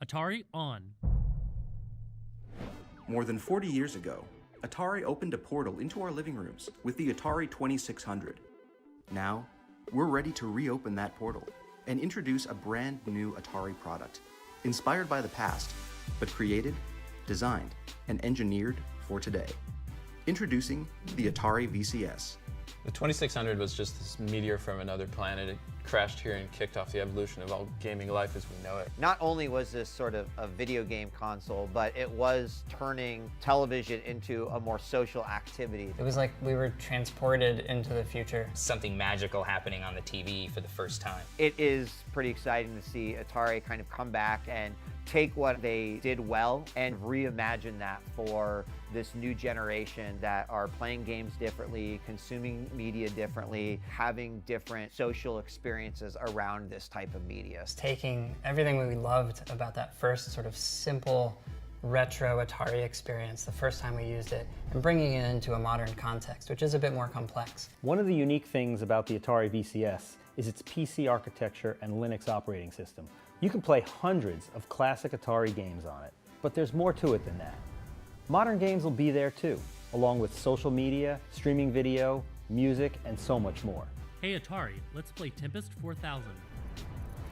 Atari on. More than 40 years ago, Atari opened a portal into our living rooms with the Atari 2600. Now, we're ready to reopen that portal and introduce a brand new Atari product, inspired by the past, but created, designed, and engineered for today. Introducing the Atari VCS. The 2600 was just this meteor from another planet. It crashed here and kicked off the evolution of all gaming life as we know it. Not only was this sort of a video game console, but it was turning television into a more social activity. It was like we were transported into the future. Something magical happening on the TV for the first time. It is pretty exciting to see Atari kind of come back and take what they did well and reimagine that for this new generation that are playing games differently, consuming media differently, having different social experiences around this type of media. It's taking everything we loved about that first sort of simple retro Atari experience, the first time we used it, and bringing it into a modern context, which is a bit more complex. One of the unique things about the Atari VCS is its PC architecture and Linux operating system. You can play hundreds of classic Atari games on it, but there's more to it than that. Modern games will be there too, along with social media, streaming video, music, and so much more. Hey Atari, let's play Tempest 4000.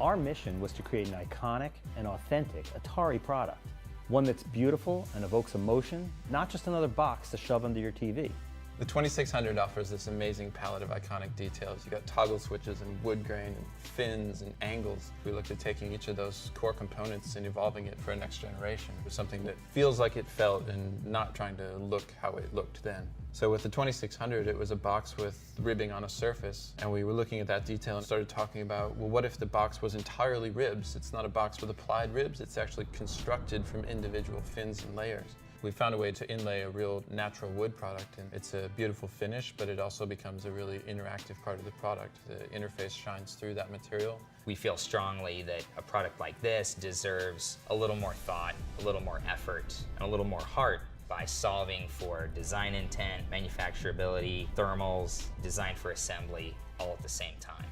Our mission was to create an iconic and authentic Atari product, one that's beautiful and evokes emotion, not just another box to shove under your TV. The 2600 offers this amazing palette of iconic details. You got toggle switches and wood grain and fins and angles. We looked at taking each of those core components and evolving it for a next generation. It was something that feels like it felt and not trying to look how it looked then. So with the 2600, it was a box with ribbing on a surface, and we were looking at that detail and started talking about, well, what if the box was entirely ribs? It's not a box with applied ribs, it's actually constructed from individual fins and layers. We found a way to inlay a real natural wood product, and it's a beautiful finish, but it also becomes a really interactive part of the product. The interface shines through that material. We feel strongly that a product like this deserves a little more thought, a little more effort, and a little more heart by solving for design intent, manufacturability, thermals, design for assembly, all at the same time.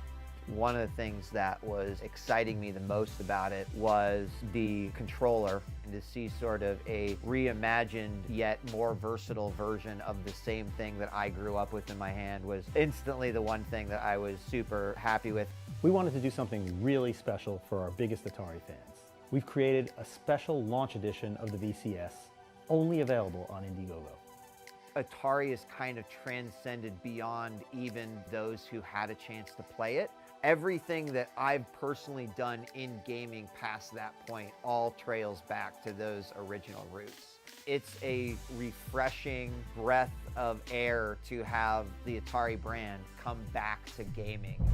One of the things that was exciting me the most about it was the controller, and to see sort of a reimagined yet more versatile version of the same thing that I grew up with in my hand was instantly the one thing that I was super happy with. We wanted to do something really special for our biggest Atari fans. We've created a special launch edition of the VCS, only available on Indiegogo. Atari is kind of transcended beyond even those who had a chance to play it. Everything that I've personally done in gaming past that point all trails back to those original roots. It's a refreshing breath of air to have the Atari brand come back to gaming.